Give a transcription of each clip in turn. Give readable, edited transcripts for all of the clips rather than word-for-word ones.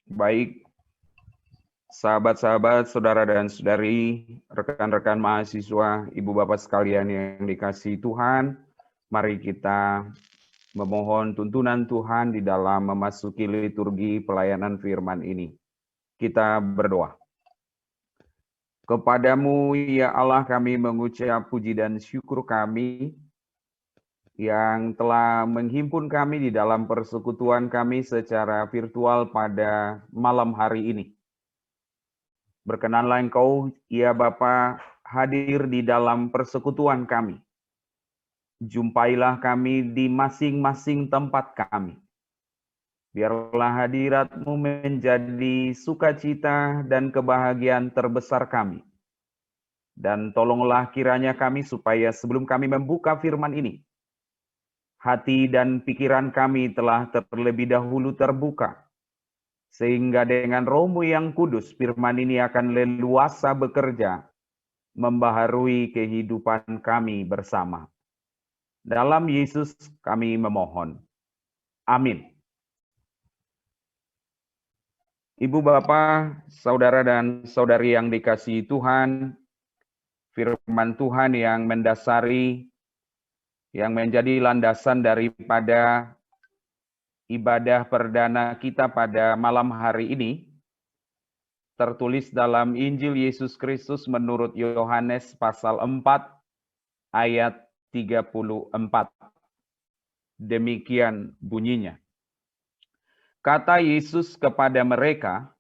Baik, sahabat-sahabat, saudara dan saudari, rekan-rekan mahasiswa, ibu bapak sekalian yang dikasihi Tuhan, mari kita memohon tuntunan Tuhan di dalam memasuki liturgi pelayanan firman ini. Kita berdoa. Kepadamu, ya Allah, kami mengucap puji dan syukur kami yang telah menghimpun kami di dalam persekutuan kami secara virtual pada malam hari ini. Berkenanlah Engkau, ya Bapa, hadir di dalam persekutuan kami. Jumpailah kami di masing-masing tempat kami. Biarlah hadirat-Mu menjadi sukacita dan kebahagiaan terbesar kami. Dan tolonglah kiranya kami supaya sebelum kami membuka firman ini, hati dan pikiran kami telah terlebih dahulu terbuka, sehingga dengan Roh-Mu yang kudus, firman ini akan leluasa bekerja, membaharui kehidupan kami bersama. Dalam Yesus kami memohon. Amin. Ibu Bapak, saudara dan saudari yang dikasihi Tuhan, firman Tuhan yang mendasari, yang menjadi landasan daripada ibadah perdana kita pada malam hari ini, tertulis dalam Injil Yesus Kristus menurut Yohanes pasal 4 ayat 34. Demikian bunyinya. Kata Yesus kepada mereka,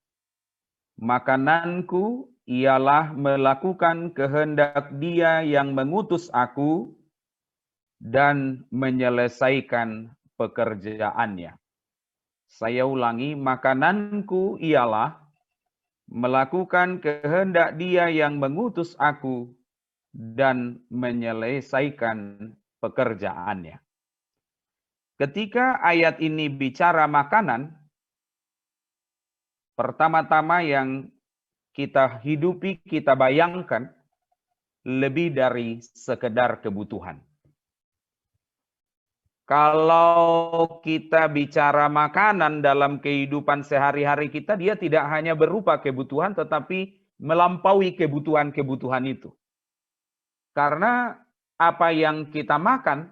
makananku ialah melakukan kehendak Dia yang mengutus aku dan menyelesaikan pekerjaannya. Saya ulangi, makananku ialah melakukan kehendak Dia yang mengutus aku dan menyelesaikan pekerjaannya. Ketika ayat ini bicara makanan, pertama-tama yang kita hidupi, kita bayangkan lebih dari sekedar kebutuhan. Kalau kita bicara makanan dalam kehidupan sehari-hari kita, dia tidak hanya berupa kebutuhan, tetapi melampaui kebutuhan-kebutuhan itu. Karena apa yang kita makan,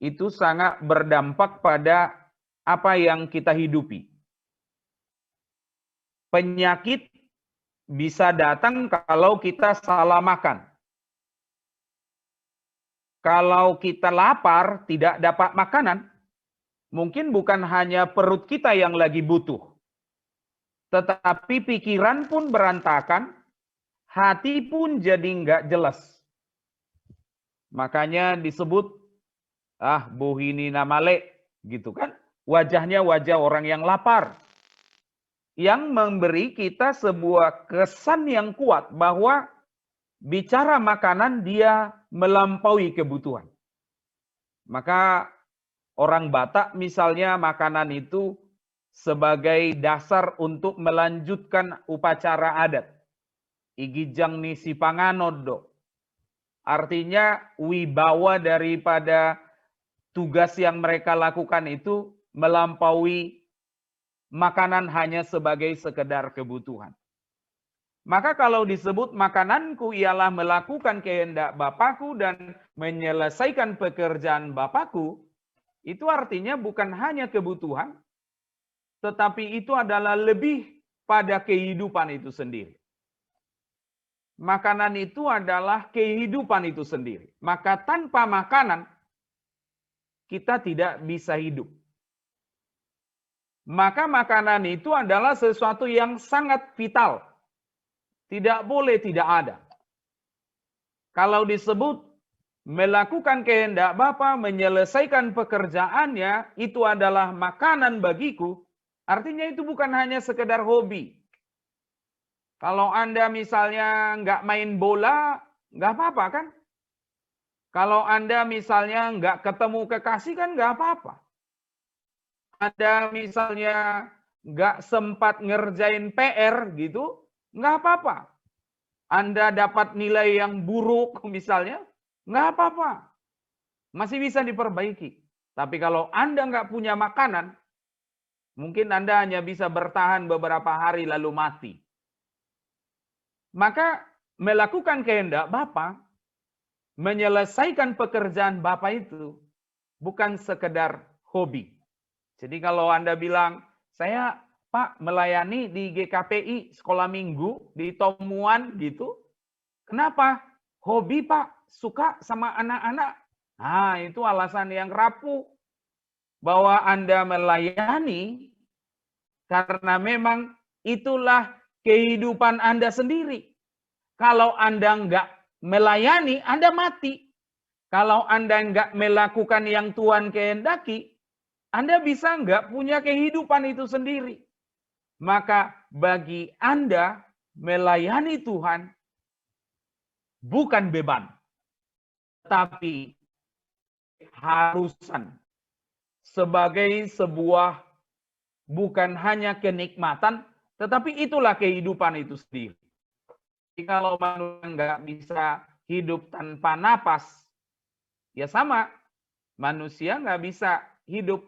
itu sangat berdampak pada apa yang kita hidupi. Penyakit bisa datang kalau kita salah makan. Kalau kita lapar, tidak dapat makanan, mungkin bukan hanya perut kita yang lagi butuh, tetapi pikiran pun berantakan, hati pun jadi nggak jelas. Makanya disebut, buhini namale, gitu kan? Wajahnya wajah orang yang lapar. Yang memberi kita sebuah kesan yang kuat bahwa bicara makanan dia melampaui kebutuhan. Maka orang Batak misalnya makanan itu sebagai dasar untuk melanjutkan upacara adat. Igijang ni si panganodo. Artinya wibawa daripada tugas yang mereka lakukan itu melampaui makanan hanya sebagai sekedar kebutuhan. Maka kalau disebut makananku ialah melakukan kehendak Bapakku dan menyelesaikan pekerjaan Bapakku, itu artinya bukan hanya kebutuhan, tetapi itu adalah lebih pada kehidupan itu sendiri. Makanan itu adalah kehidupan itu sendiri. Maka tanpa makanan, kita tidak bisa hidup. Maka makanan itu adalah sesuatu yang sangat vital. Tidak boleh tidak ada. Kalau disebut melakukan kehendak Bapa, menyelesaikan pekerjaannya, itu adalah makanan bagiku, artinya itu bukan hanya sekedar hobi. Kalau Anda misalnya nggak main bola, nggak apa-apa kan? Kalau Anda misalnya nggak ketemu kekasih kan nggak apa-apa. Anda misalnya nggak sempat ngerjain PR gitu, nggak apa-apa. Anda dapat nilai yang buruk misalnya, nggak apa-apa. Masih bisa diperbaiki. Tapi kalau Anda nggak punya makanan, Mungkin Anda hanya bisa bertahan beberapa hari lalu mati. Maka melakukan kehendak Bapa, menyelesaikan pekerjaan Bapa itu bukan sekedar hobi. Jadi kalau Anda bilang, saya Pak melayani di GKPI sekolah minggu, di Tomuan gitu. Kenapa? Hobi Pak, suka sama anak-anak. Nah, itu alasan yang rapuh. Bahwa Anda melayani karena memang itulah kehidupan Anda sendiri. Kalau Anda nggak melayani, Anda mati. Kalau Anda nggak melakukan yang Tuhan kehendaki, Anda bisa nggak punya kehidupan itu sendiri. Maka bagi Anda melayani Tuhan bukan beban, tapi harusan. Sebagai sebuah bukan hanya kenikmatan, tetapi itulah kehidupan itu sendiri. Jadi kalau manusia nggak bisa hidup tanpa napas, ya sama, manusia nggak bisa hidup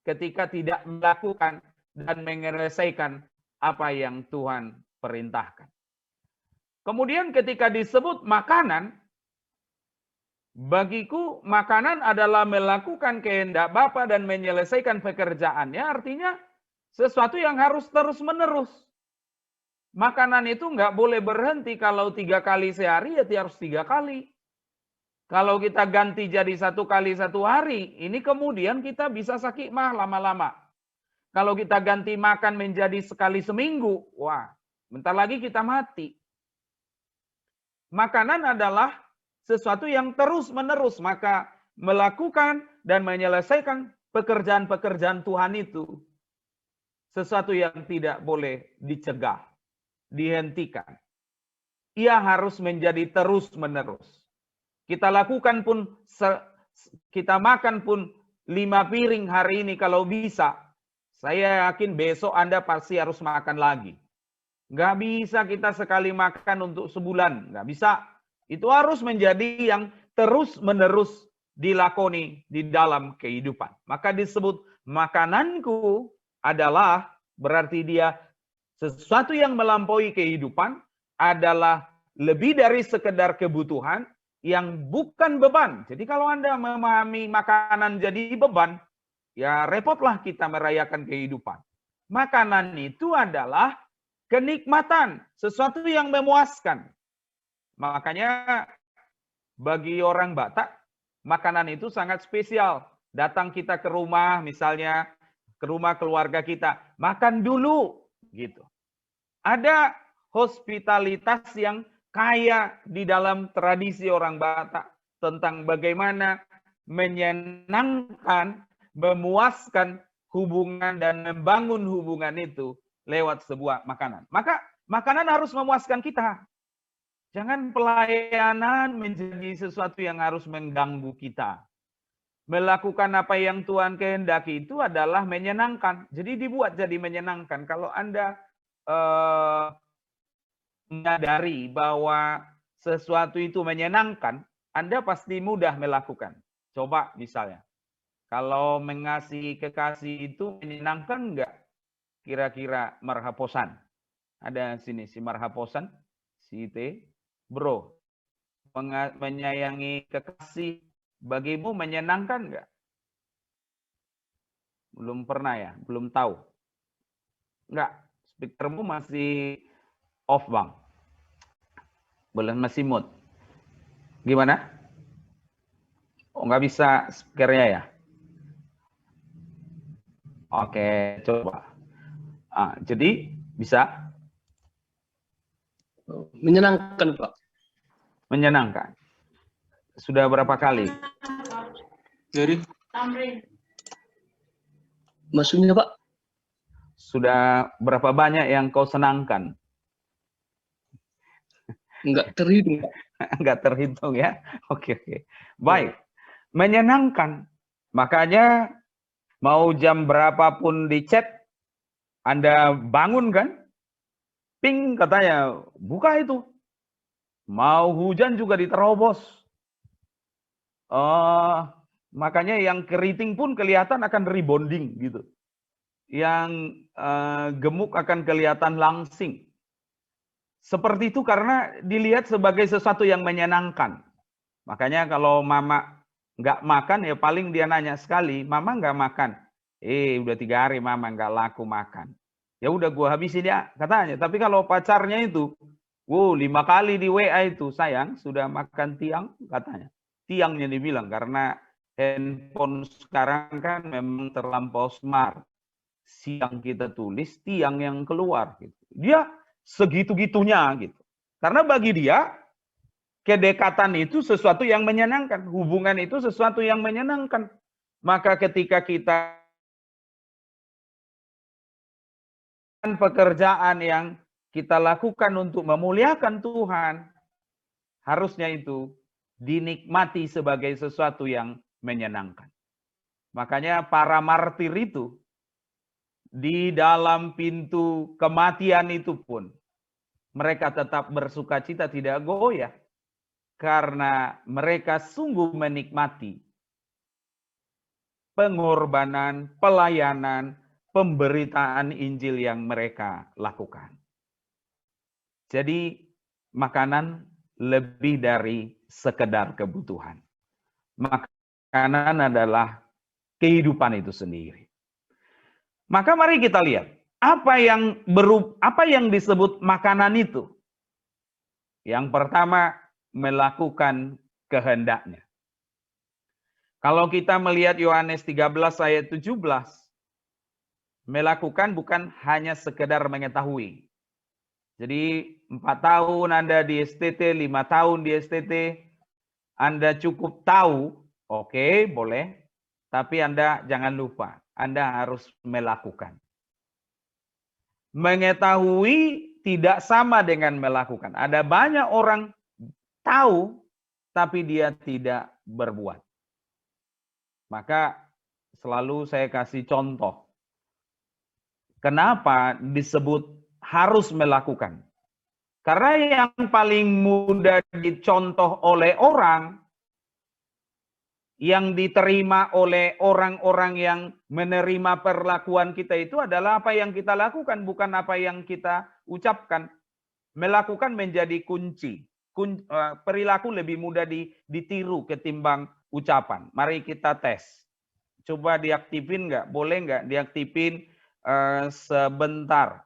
ketika tidak melakukan dan menyelesaikan apa yang Tuhan perintahkan. Kemudian ketika disebut makanan, bagiku makanan adalah melakukan kehendak Bapa dan menyelesaikan pekerjaannya, artinya sesuatu yang harus terus-menerus. Makanan itu nggak boleh berhenti, kalau 3 kali sehari ya harus 3 kali. Kalau kita ganti jadi 1 kali 1 hari, ini kemudian kita bisa sakit mah lama-lama. Kalau kita ganti makan menjadi sekali seminggu, wah, bentar lagi kita mati. Makanan adalah sesuatu yang terus-menerus, maka melakukan dan menyelesaikan pekerjaan-pekerjaan Tuhan itu sesuatu yang tidak boleh dicegah, dihentikan. Ia harus menjadi terus-menerus. Kita lakukan pun, kita makan pun 5 piring hari ini kalau bisa, saya yakin besok Anda pasti harus makan lagi. Nggak bisa kita sekali makan untuk sebulan, nggak bisa. Itu harus menjadi yang terus-menerus dilakoni di dalam kehidupan. Maka disebut makananku adalah berarti dia sesuatu yang melampaui kehidupan, adalah lebih dari sekedar kebutuhan yang bukan beban. Jadi kalau Anda memahami makanan jadi beban, ya repotlah kita merayakan kehidupan. Makanan itu adalah kenikmatan, sesuatu yang memuaskan. Makanya bagi orang Batak, makanan itu sangat spesial. Datang kita ke rumah, misalnya ke rumah keluarga kita, makan dulu gitu. Ada hospitalitas yang kaya di dalam tradisi orang Batak tentang bagaimana menyenangkan, memuaskan hubungan dan membangun hubungan itu lewat sebuah makanan. Maka makanan harus memuaskan kita. Jangan pelayanan menjadi sesuatu yang harus mengganggu kita. Melakukan apa yang Tuhan kehendaki itu adalah menyenangkan. Jadi dibuat jadi menyenangkan. Kalau Anda menyadari bahwa sesuatu itu menyenangkan, Anda pasti mudah melakukan. Coba misalnya, kalau mengasihi kekasih itu menyenangkan enggak? Kira-kira marhaposan. Ada sini si marhaposan, si T. Bro, menyayangi kekasih bagimu menyenangkan enggak? Belum pernah ya? Belum tahu? Enggak, speakermu masih off bang. Belum, masih mute. Gimana? Oh, nggak bisa speakernya ya? Oke, coba. Jadi bisa? Menyenangkan, Pak. Menyenangkan. Sudah berapa kali? Jadi, maksudnya Pak? Sudah berapa banyak yang kau senangkan? Enggak terhitung, Pak. Enggak terhitung ya? Oke. Baik. Menyenangkan. Makanya mau jam berapapun di chat, Anda bangun kan? Ping katanya, buka itu. Mau hujan juga diterobos. Makanya yang keriting pun kelihatan akan rebonding gitu. yang gemuk akan kelihatan langsing. Seperti itu karena dilihat sebagai sesuatu yang menyenangkan. Makanya kalau mama nggak makan, ya paling dia nanya sekali, mama nggak makan. Udah 3 hari mama nggak laku makan. Ya udah gua habisin ya, katanya. Tapi kalau pacarnya itu, 5 kali di WA itu, sayang sudah makan tiang, katanya. Tiangnya dibilang, karena handphone sekarang kan memang terlampau smart. Siang kita tulis, tiang yang keluar. Gitu. Dia segitu-gitunya gitu. Karena bagi dia, kedekatan itu sesuatu yang menyenangkan. Hubungan itu sesuatu yang menyenangkan. Maka ketika kita pekerjaan yang kita lakukan untuk memuliakan Tuhan, harusnya itu dinikmati sebagai sesuatu yang menyenangkan. Makanya para martir itu, di dalam pintu kematian itu pun, mereka tetap bersukacita, tidak goyah. Karena mereka sungguh menikmati pengorbanan, pelayanan, pemberitaan Injil yang mereka lakukan. Jadi makanan lebih dari sekedar kebutuhan. Makanan adalah kehidupan itu sendiri. Maka mari kita lihat apa yang disebut makanan itu. Yang pertama, melakukan kehendaknya. Kalau kita melihat Yohanes 13 ayat 17, melakukan bukan hanya sekedar mengetahui. Jadi 4 tahun Anda di STT, 5 tahun di STT, Anda cukup tahu, oke, boleh. Tapi Anda jangan lupa, Anda harus melakukan. Mengetahui tidak sama dengan melakukan. Ada banyak orang tahu, tapi dia tidak berbuat. Maka selalu saya kasih contoh. Kenapa disebut harus melakukan? Karena yang paling mudah dicontoh oleh orang, yang diterima oleh orang-orang yang menerima perlakuan kita itu adalah apa yang kita lakukan, bukan apa yang kita ucapkan. Melakukan menjadi kunci. Perilaku lebih mudah ditiru ketimbang ucapan. Mari kita tes. Coba diaktifin nggak? Boleh nggak diaktifin sebentar?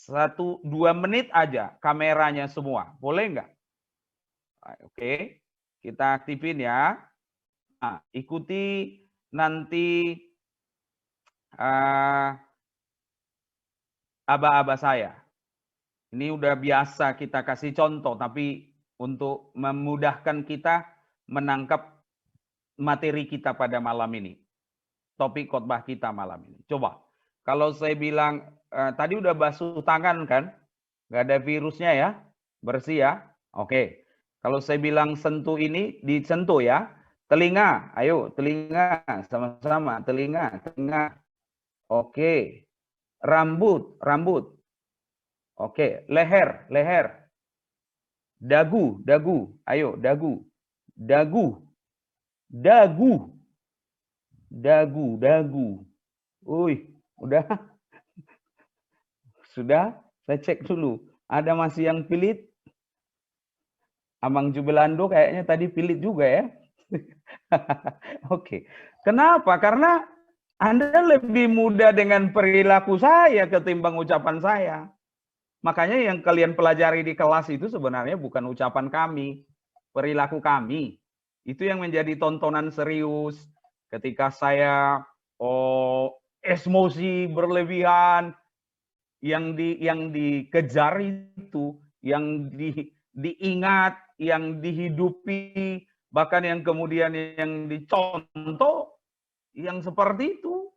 1-2 menit aja kameranya semua. Boleh nggak? Oke, kita aktifin ya. Nah, ikuti nanti aba-aba saya. Ini udah biasa kita kasih contoh, tapi untuk memudahkan kita menangkap materi kita pada malam ini. Topik khotbah kita malam ini. Coba, kalau saya bilang, tadi udah basuh tangan kan? Nggak ada virusnya ya? Bersih ya? Oke. Kalau saya bilang sentuh ini, disentuh ya. Telinga, ayo telinga, sama-sama. Telinga. Oke. Rambut. Oke, leher. Dagu, ayo dagu. Udah? Sudah? Saya cek dulu. Ada masih yang pilit? Amang Jubelando kayaknya tadi pilit juga ya. Oke. Kenapa? Karena Anda lebih mudah dengan perilaku saya ketimbang ucapan saya. Makanya yang kalian pelajari di kelas itu sebenarnya bukan ucapan kami, perilaku kami. Itu yang menjadi tontonan serius ketika saya emosi berlebihan, yang dikejar itu, yang diingat, yang dihidupi, bahkan yang kemudian yang dicontoh, yang seperti itu.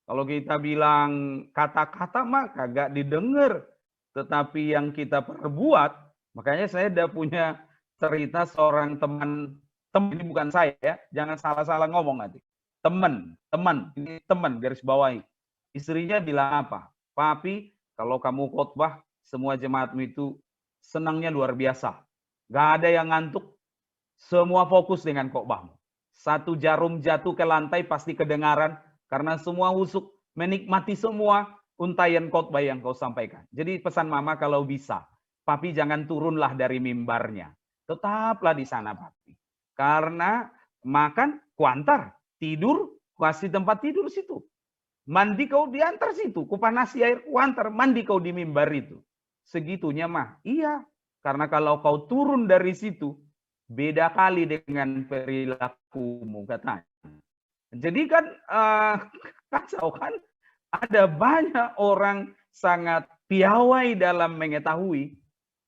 Kalau kita bilang kata-kata mah kagak didengar. Tetapi yang kita perbuat, makanya saya udah punya cerita seorang teman ini bukan saya ya, jangan salah-salah ngomong nanti. Teman, ini teman garis bawahi. Istrinya bilang apa? Papi, kalau kamu khotbah, semua jemaatmu itu senangnya luar biasa. Gak ada yang ngantuk, semua fokus dengan khotbahmu. 1 jarum jatuh ke lantai pasti kedengaran, karena semua husuk menikmati semua untayan khotbah yang kau sampaikan. Jadi pesan mama kalau bisa, papi jangan turunlah dari mimbarnya. Tetaplah di sana papi. Karena makan, kuantar. Tidur, kasih tempat tidur situ. Mandi kau diantar situ. Kupanasi air, kuantar. Mandi kau di mimbar itu. Segitunya mah. Iya. Karena kalau kau turun dari situ, beda kali dengan perilakumu katanya. Jadi kan kacau kan? Ada banyak orang sangat piawai dalam mengetahui,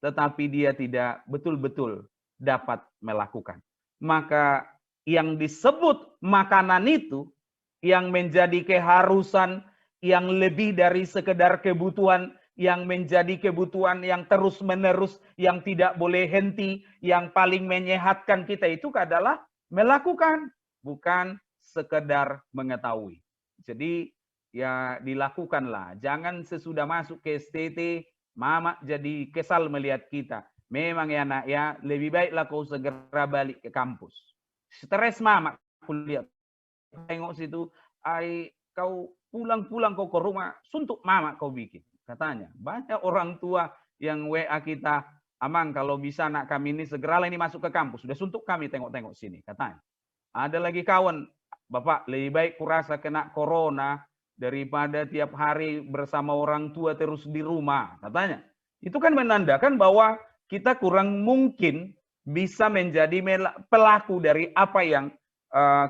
tetapi dia tidak betul-betul dapat melakukan. Maka yang disebut makanan itu, yang menjadi keharusan, yang lebih dari sekedar kebutuhan, yang menjadi kebutuhan yang terus-menerus, yang tidak boleh henti, yang paling menyehatkan kita itu adalah melakukan, bukan sekedar mengetahui. Jadi ya dilakukanlah. Jangan sesudah masuk ke STT, mama jadi kesal melihat kita. Memang ya nak ya, lebih baiklah kau segera balik ke kampus. Stres mama kuliah. Tengok situ, kau pulang-pulang kau ke rumah, suntuk mama kau bikin. Katanya, banyak orang tua yang WA kita, Amang kalau bisa nak kami ini segeralah ini masuk ke kampus. Sudah suntuk kami tengok-tengok sini, katanya. Ada lagi kawan, Bapak lebih baik kurasa kena corona daripada tiap hari bersama orang tua terus di rumah, katanya. Itu kan menandakan bahwa kita kurang mungkin bisa menjadi pelaku dari apa yang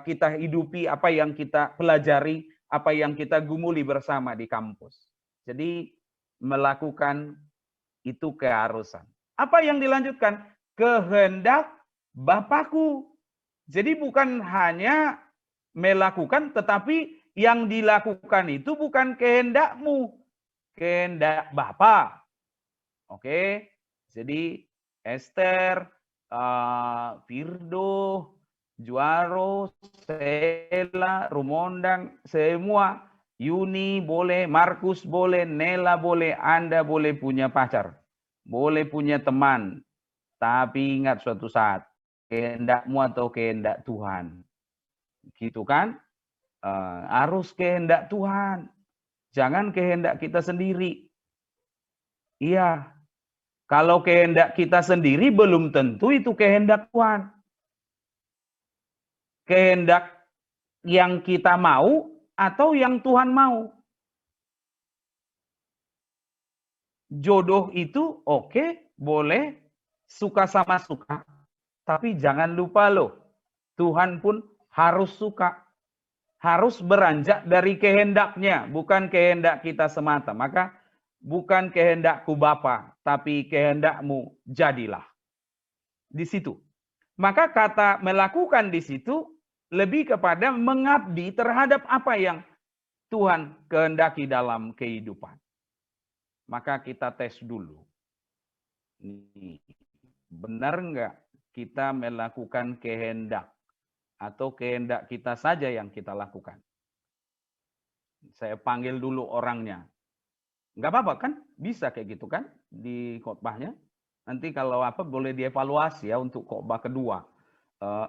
kita hidupi, apa yang kita pelajari, apa yang kita gumuli bersama di kampus. Jadi melakukan itu keharusan. Apa yang dilanjutkan? Kehendak Bapakku. Jadi bukan hanya melakukan, tetapi yang dilakukan itu bukan kehendakmu, kehendak Bapa. Oke, jadi Esther, Firdo, Juaro, Sela, Rumondang, semua, Yuni boleh, Markus boleh, Nela boleh, Anda boleh punya pacar, boleh punya teman, tapi ingat suatu saat, kehendakmu atau kehendak Tuhan, gitu kan? Harus kehendak Tuhan, jangan kehendak kita sendiri. Iya, kalau kehendak kita sendiri belum tentu itu kehendak Tuhan. Kehendak yang kita mau atau yang Tuhan mau. Jodoh itu oke, boleh, suka sama suka. Tapi jangan lupa loh, Tuhan pun harus suka. Harus beranjak dari kehendaknya, bukan kehendak kita semata. Maka bukan kehendakku Bapa, tapi kehendakmu jadilah. Di situ. Maka kata melakukan di situ lebih kepada mengabdi terhadap apa yang Tuhan kehendaki dalam kehidupan. Maka kita tes dulu. Benar enggak kita melakukan kehendak atau kehendak kita saja yang kita lakukan? Saya panggil dulu orangnya. Enggak apa-apa kan? Bisa kayak gitu kan di khotbahnya. Nanti kalau apa boleh dievaluasi ya untuk khotbah kedua,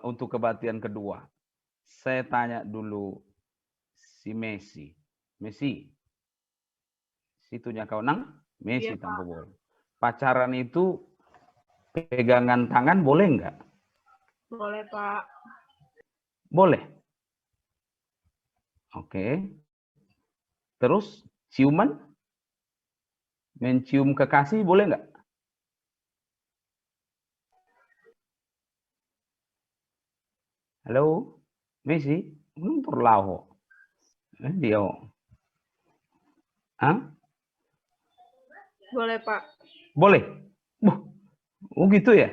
untuk kebaktian kedua. Saya tanya dulu si Messi. Messi, situnya kau nang? Messi Iya, tanpa boleh. Pacaran itu pegangan tangan boleh enggak? Boleh, Pak. Boleh. Oke. Terus ciuman? Mencium kekasih boleh enggak? Halo, Messi, belum terlaho. Dia. Hah? Boleh, Pak. Boleh. Oh gitu ya.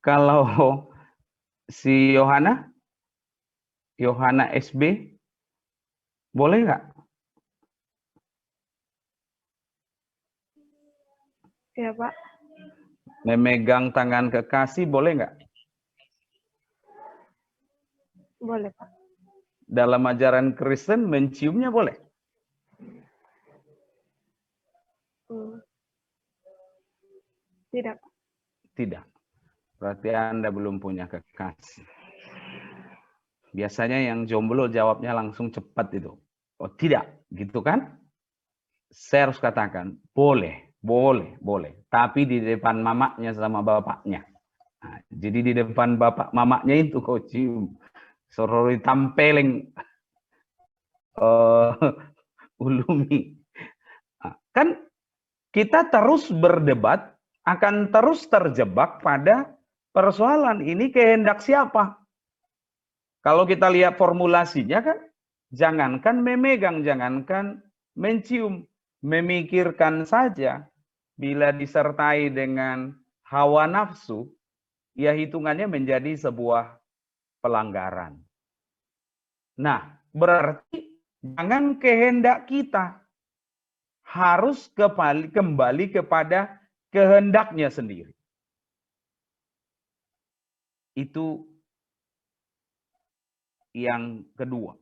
Kalau si Yohana SB, boleh nggak? Iya, Pak. Memegang tangan kekasih boleh nggak? Boleh, Pak. Dalam ajaran Kristen menciumnya boleh? Tidak, Pak. Tidak. Berarti Anda belum punya kekasih. Biasanya yang jomblo jawabnya langsung cepat itu. Oh tidak, gitu kan? Saya harus katakan, boleh, boleh, boleh. Tapi di depan mamanya sama bapaknya. Nah, jadi di depan bapak mamanya itu kau cium. Sorori tampeleng ulumi. Nah, kan kita terus berdebat, akan terus terjebak pada persoalan ini kehendak siapa. Kalau kita lihat formulasinya kan, jangankan memegang, jangankan mencium, memikirkan saja. Bila disertai dengan hawa nafsu, ya hitungannya menjadi sebuah pelanggaran. Nah, berarti jangan kehendak kita, harus kembali kepada kehendaknya sendiri. Itu yang kedua,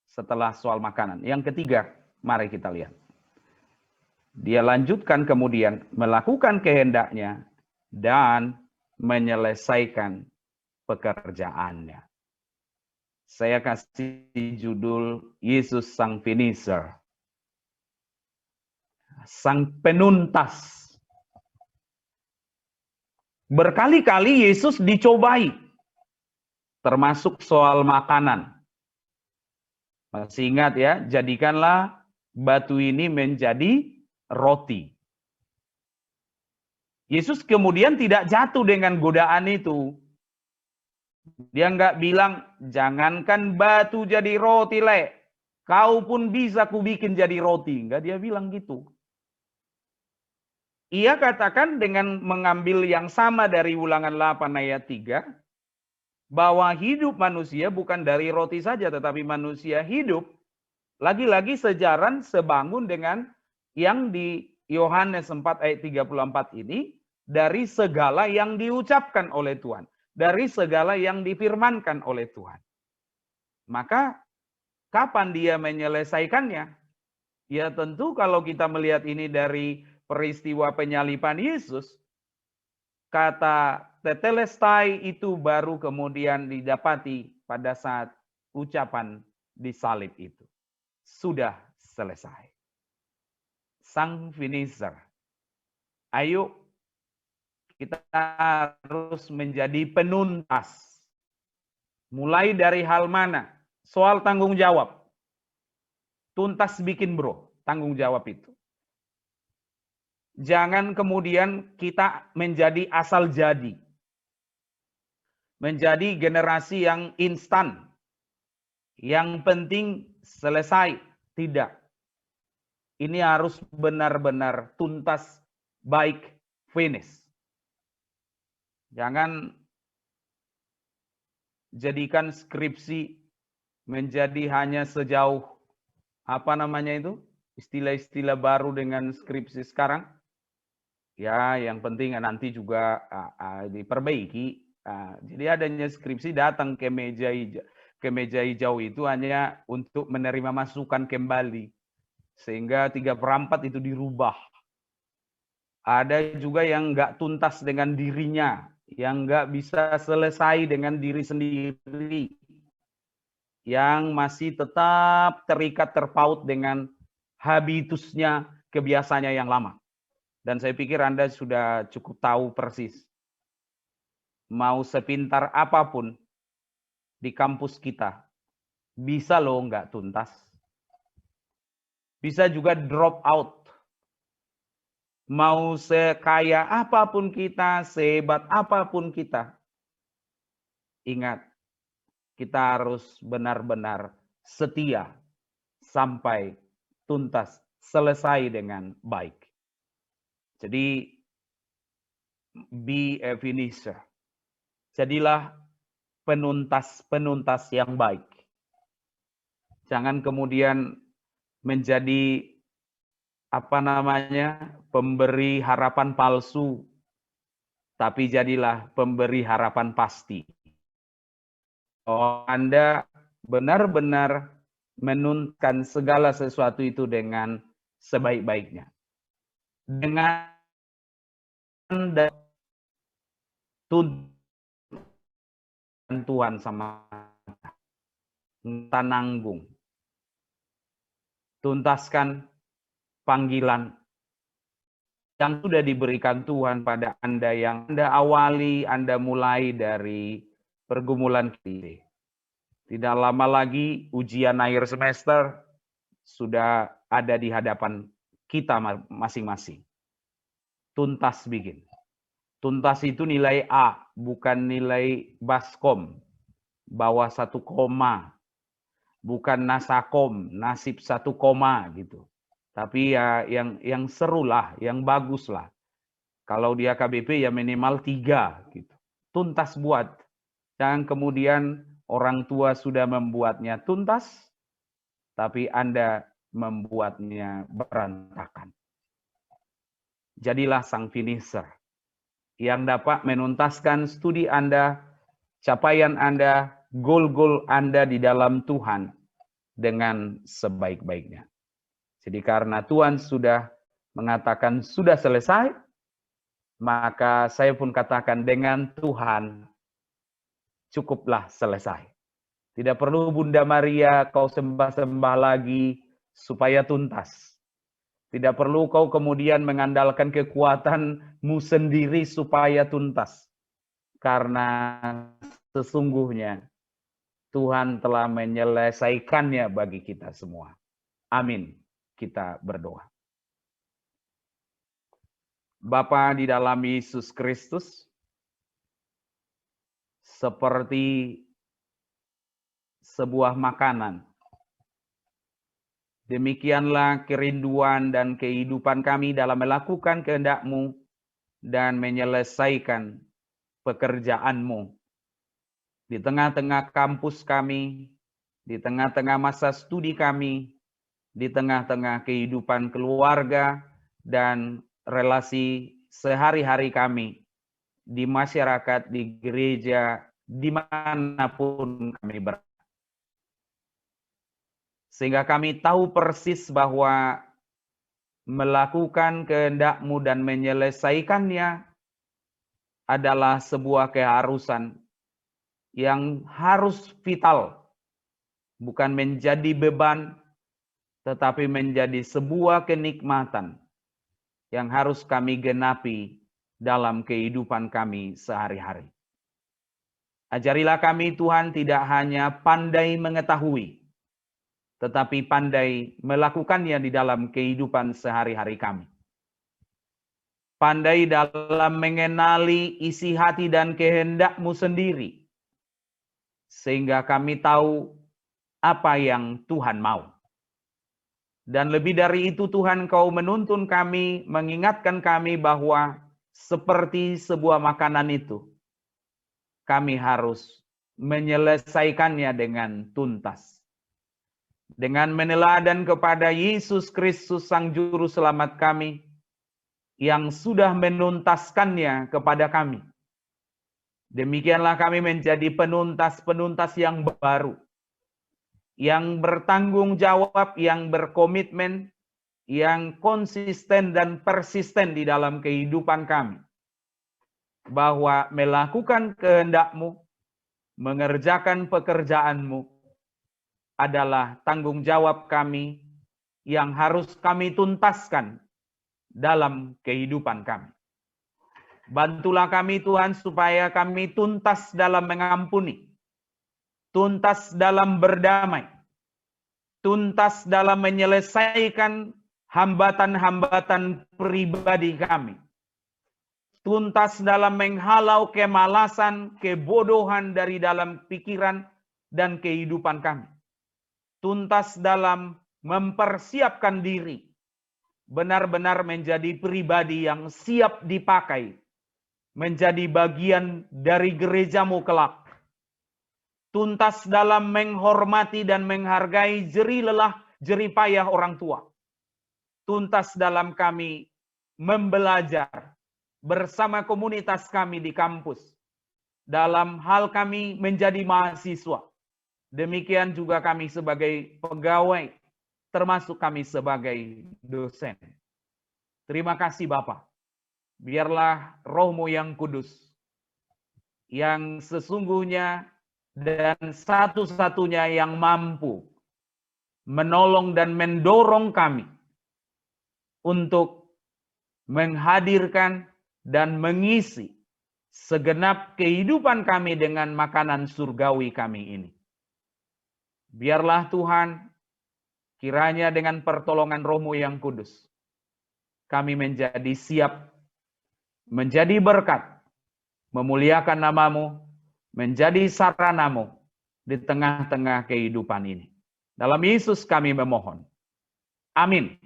setelah soal makanan. Yang ketiga, mari kita lihat. Dia lanjutkan kemudian melakukan kehendaknya dan menyelesaikan pekerjaannya. Saya kasih judul Yesus Sang Finisher. Sang penuntas. Berkali-kali Yesus dicobai. Termasuk soal makanan. Masih ingat ya, jadikanlah batu ini menjadi roti. Yesus kemudian tidak jatuh dengan godaan itu. Dia nggak bilang, jangankan batu jadi roti, Le. Kau pun bisa kubikin jadi roti. Nggak dia bilang gitu. Ia katakan dengan mengambil yang sama dari Ulangan 8 ayat 3, bahwa hidup manusia bukan dari roti saja, tetapi manusia hidup lagi-lagi sejaran sebangun dengan yang di Yohanes 4 ayat 34 ini, dari segala yang diucapkan oleh Tuhan, dari segala yang difirmankan oleh Tuhan. Maka kapan dia menyelesaikannya? Ya tentu kalau kita melihat ini dari peristiwa penyaliban Yesus, kata tetelestai itu baru kemudian didapati pada saat ucapan disalib itu. Sudah selesai. Sang finisher. Ayo kita harus menjadi penuntas. Mulai dari hal mana? Soal tanggung jawab. Tuntas bikin bro, tanggung jawab itu. Jangan kemudian kita menjadi asal jadi. Menjadi generasi yang instan. Yang penting selesai. Tidak. Ini harus benar-benar tuntas, baik, finish. Jangan jadikan skripsi menjadi hanya sejauh, apa namanya itu? Istilah-istilah baru dengan skripsi sekarang. Ya, yang penting nanti juga diperbaiki. Jadi adanya skripsi datang ke meja hijau itu hanya untuk menerima masukan kembali. Sehingga 3/4 itu dirubah. Ada juga yang nggak tuntas dengan dirinya, yang nggak bisa selesai dengan diri sendiri, yang masih tetap terikat terpaut dengan habitusnya, kebiasaannya yang lama. Dan saya pikir Anda sudah cukup tahu persis. Mau sepintar apapun di kampus kita, bisa loh nggak tuntas. Bisa juga drop out. Mau sekaya apapun kita, sehebat apapun kita. Ingat, kita harus benar-benar setia sampai tuntas, selesai dengan baik. Jadi, be a finisher. Jadilah penuntas yang baik. Jangan kemudian menjadi pemberi harapan palsu, tapi jadilah pemberi harapan pasti. Oh, Anda benar-benar menuntaskan segala sesuatu itu dengan sebaik-baiknya. Dengan Tuhan sama nanggung. Tuntaskan panggilan yang sudah diberikan Tuhan pada Anda, yang Anda awali, Anda mulai dari pergumulan kita. Tidak lama lagi ujian akhir semester sudah ada di hadapan kita masing-masing. Tuntas bikin. Tuntas itu nilai A, bukan nilai Baskom, bawah 1 koma. Bukan nasakom, nasib 1 koma gitu. Tapi ya yang seru lah, yang bagus lah. Kalau dia KBP ya minimal 3 gitu. Tuntas buat. Jangan kemudian orang tua sudah membuatnya tuntas, tapi Anda membuatnya berantakan. Jadilah sang finisher yang dapat menuntaskan studi Anda, capaian Anda, goal-goal Anda di dalam Tuhan dengan sebaik-baiknya. Jadi karena Tuhan sudah mengatakan sudah selesai, maka saya pun katakan dengan Tuhan cukuplah selesai. Tidak perlu Bunda Maria kau sembah-sembah lagi supaya tuntas. Tidak perlu kau kemudian mengandalkan kekuatanmu sendiri supaya tuntas. Karena sesungguhnya Tuhan telah menyelesaikannya bagi kita semua. Amin. Kita berdoa. Bapa di dalam Yesus Kristus, seperti sebuah makanan, demikianlah kerinduan dan kehidupan kami dalam melakukan kehendak-Mu dan menyelesaikan pekerjaan-Mu. Di tengah-tengah kampus kami, di tengah-tengah masa studi kami, di tengah-tengah kehidupan keluarga dan relasi sehari-hari kami, di masyarakat, di gereja, dimanapun kami berada. Sehingga kami tahu persis bahwa melakukan kehendak-Mu dan menyelesaikannya adalah sebuah keharusan yang harus vital, bukan menjadi beban, tetapi menjadi sebuah kenikmatan yang harus kami genapi dalam kehidupan kami sehari-hari. Ajarilah kami Tuhan tidak hanya pandai mengetahui, tetapi pandai melakukannya di dalam kehidupan sehari-hari kami. Pandai dalam mengenali isi hati dan kehendak-Mu sendiri, sehingga kami tahu apa yang Tuhan mau. Dan lebih dari itu Tuhan, Kau menuntun kami, mengingatkan kami bahwa seperti sebuah makanan itu, kami harus menyelesaikannya dengan tuntas. Dengan meneladan kepada Yesus Kristus Sang Juru Selamat kami, yang sudah menuntaskannya kepada kami. Demikianlah kami menjadi penuntas-penuntas yang baru, yang bertanggung jawab, yang berkomitmen, yang konsisten dan persisten di dalam kehidupan kami. Bahwa melakukan kehendak-Mu, mengerjakan pekerjaan-Mu adalah tanggung jawab kami yang harus kami tuntaskan dalam kehidupan kami. Bantulah kami Tuhan supaya kami tuntas dalam mengampuni, tuntas dalam berdamai, tuntas dalam menyelesaikan hambatan-hambatan pribadi kami, tuntas dalam menghalau kemalasan, kebodohan dari dalam pikiran dan kehidupan kami, tuntas dalam mempersiapkan diri, benar-benar menjadi pribadi yang siap dipakai, menjadi bagian dari gereja-Mu kelak. Tuntas dalam menghormati dan menghargai jerih lelah, jerih payah orang tua. Tuntas dalam kami membelajar bersama komunitas kami di kampus. Dalam hal kami menjadi mahasiswa. Demikian juga kami sebagai pegawai, termasuk kami sebagai dosen. Terima kasih Bapa. Biarlah Roh-Mu yang kudus, yang sesungguhnya dan satu-satunya yang mampu menolong dan mendorong kami untuk menghadirkan dan mengisi segenap kehidupan kami dengan makanan surgawi kami ini. Biarlah Tuhan, kiranya dengan pertolongan Roh-Mu yang kudus, kami menjadi siap, menjadi berkat, memuliakan nama-Mu, menjadi sarana-Mu di tengah-tengah kehidupan ini. Dalam Yesus kami memohon. Amin.